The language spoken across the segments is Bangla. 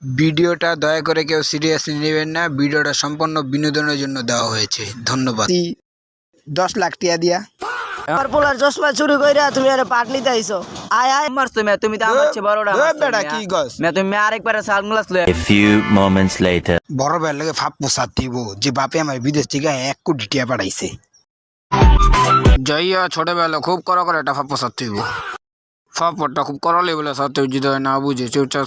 ভিডিওটা দয়া করে কেউ সিরিয়াসলি নেবেন না। ভিডিওটা সম্পূর্ণ বিনোদনের জন্য দেওয়া হয়েছে। ধন্যবাদ। 10 লাখ টিয়া দিয়া আমার পোলার চশমা চুরি কইরা তুমি আরে পাট নিতে আইছো। আয় আয় মারছো মে তুমি তো আমার চেয়ে বড়টা মারছো বেটা কি গস মে তুমি আরেকবার সানগ্লাস লয়ে A few moments later. বড় ভাইয়ের লাগে ফাপ পোষা দিব যে বাপে আমার বিদেশ থেকে 1 কোটি টিয়া পাঠাইছে। যাইয়া ছোটবেলা খুব করা করে এটা ফাপ পোষা দিব। ফাপটা খুব করলে বলে সত্য যদি না বুঝে চুপচাপ।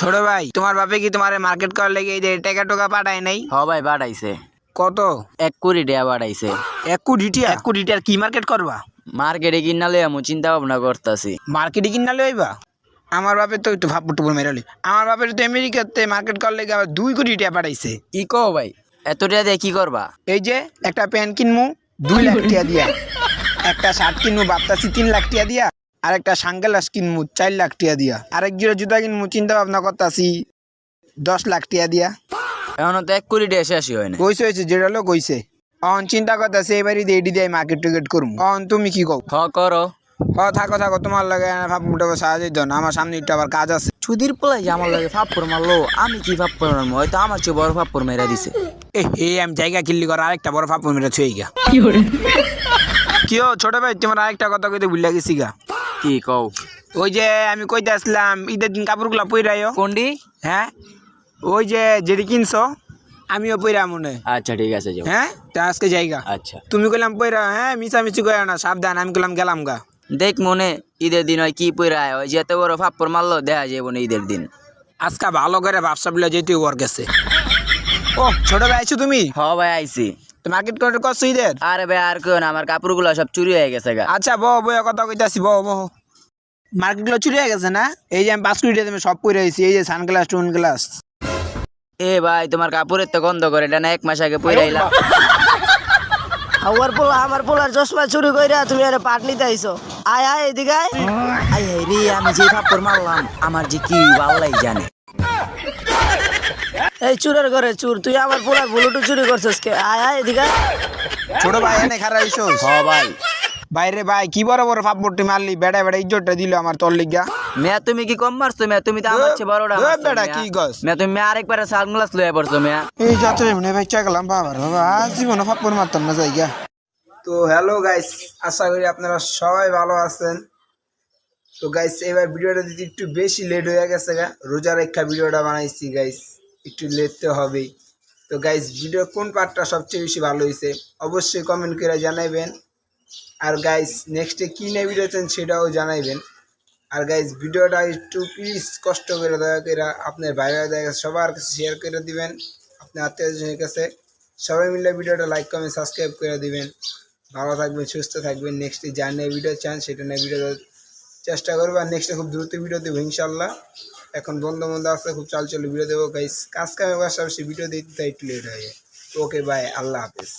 ছোট ভাই তোমার বাপে কি তোমার মার্কেট করার লেগে এই যে টাকা টোকা পাঠায় নাই? হ ভাই বাড়াইছে কত? 1 কোটি টাকা বাড়াইছে। 1 কোটি টিয়া? 1 কোটি টিয়ার কি মার্কেট করবা? মার্কেটে কিনা লই আমি চিন্তা ভাবনা করতাছি। মার্কেটে কিনা লইবা? আমার বাপের তো একটু ভাবটু মেরালি। আমার বাপের তো আমেরিকাতে মার্কেট করলে আবার 2 কোটি টাকা পাঠাইছে। কি কও ভাই এত টাকা দিয়ে কি করবা? এই যে একটা প্যান্ট কিনমু 2 লাখ টাকা দিয়া, একটা শার্ট কিনমু ভাবতাছি 3 লাখ টাকা দিয়া, আর একটা সানগ্লাস কিনমু 4 লাখ টাকা দিয়া, আরেক জোড়া জুতা কিনমু চিন্তা ভাবনা করতাছি 10 লাখ টাকা দিয়া। এখনো তো 1 কোটি টাকা শেষই হয় না। কইছে হয়েছে যেটা লোক কইছে। অন চিন্তা করতেছে এবারই এডি দিয়ে মার্কেট টুকেট করবো। অন তুমি কি কও? হ করো। থাকো থাকো, তোমার লাগে ভাবটা সাহায্য দাও না, আমার সামনে একটু আবার কাজ আছে। সুধীর পোলাই যে আমার লাগে ফাপ্পর মারলো, আমি কি ফাপ্পর মারবো? হয়তো আমার চেয়ে বড় ফাপ্পর মেরা দিছে। আমি জায়গা কিল্লি করা আরেকটা বড় ফাপড় মেরে ছুঁয়ে গা। কি ছোট ভাই তোমার আরেকটা কথা কইতে ভুলে গেছি গা। কি কও? ওই যে আমি কইতে আসলাম ঈদের দিন কাপড়গুলা পইরাইও। কোনডি? হ্যাঁ ওই যে যেটি কিনছো আমিও পইরা মনে। আচ্ছা ঠিক আছে যাও। হ্যাঁ তা আজকে জায়গা। আচ্ছা তুমি কইলাম পইরা, হ্যাঁ মিছামিছি কইরা না, সাবধান। আমি কইলাম গেলাম গা। দেখ মনে ঈদের দিন হয় কি পইরা আয়, ওই যে এত বড় ফাপ্পর মারলো দেখা যাবো না ঈদের দিন। আজকে ভালো করে ব্যবসা বলে যেতে ওর গেছে। ও ছোট ভাই আইছো তুমি? হ ভাই আইছি। তো মার্কেট করে করছো ঈদের? আরে ভাই আর কেউ না, আমার কাপড়গুলো সব চুরি হয়ে গেছে গা। আচ্ছা বহ বইয়া কথা কইতাছি, বহ বহ। মার্কেটগুলো চুরি হয়ে গেছে না? এই যে আমি 5 কোটি টাকা তুমি সব পইরা আইছি, এই যে সানগ্লাস টুন গ্লাস। এ ভাই তোমার কাপড়ের তো গন্ধ করে, এটা না 1 মাস আগে পইরাইলাম। আমার পোলার চশমা চুরি কইরা তুমি আরে পাট নিতে আইছো। আয় আয় এদিকে আয়। আই হাই রে, আমি যে ফাপ্পর মারলাম আমার যে কি আল্লাহই জানে। এই চুরের ঘরে চুর, তুই আমার পোলার ব্লুটুথ চুরি করছিস কে? আয় আয় এদিকে আয়। ছোট ভাই এনে খারাপ আইছো? হ ভাই। বাইরে ভাই কি বড় বড় ফাপড়টি মারলি, বেড়া বেড়া ইজ্জতটা দিল আমার তোর লিগা। মেয়া তুমি কি কম মারছো? মেয়া তুমি তো আমার চেয়ে বড়টা মারছো। বেড়া কি গস? মেয়া তুমি আরেকবার সানগ্লাস লয়ে পড়ছো মেয়া। এই যাত্রা মনে ভাই চাইলাম বাবার বাবা, জীবনে ফাপড় মারতাম না জায়গা। তো হ্যালো গাইস, আশা করি আপনারা সবাই ভালো আছেন। তো গাইস এবার ভিডিওটা দিতে একটু বেশি লেট হয়ে গেছে গা, রোজা রেখা ভিডিওটা বানাইছি গাইস, একটু লেট তো হবেই। তো গাইস ভিডিও কোন পার্টটা সবচেয়ে বেশি ভালো হয়েছে অবশ্যই কমেন্ট করে জানাইবেন। আর গাইস নেক্সটে কী নিয়ে ভিডিও চান সেটাও জানাইবেন। আর গাইস ভিডিওটা একটু প্লিজ কষ্ট করে দয়া করে আপনার ভাইরা দেখা সবার কাছে শেয়ার করে দিবেন, আপনার আত্মীয়স্বজনের কাছে। সবাই মিলে ভিডিওটা লাইক কমেন্ট সাবস্ক্রাইব করে দিবেন। ভালো থাকবেন, সুস্থ থাকবেন। নেক্সটে যা নিয়ে ভিডিও চান সেটা নিয়ে ভিডিও চেষ্টা করবো। আর নেক্সটে খুব দ্রুত ভিডিও দেবো ইনশাল্লাহ। এখন বন্ধ আছে, খুব চাল চলে ভিডিও দেবো গাইস। কাজ কামে পাশাপাশি ভিডিও দিতে একটু লেট হয়ে যায়। ওকে বাই, আল্লাহ হাফেজ।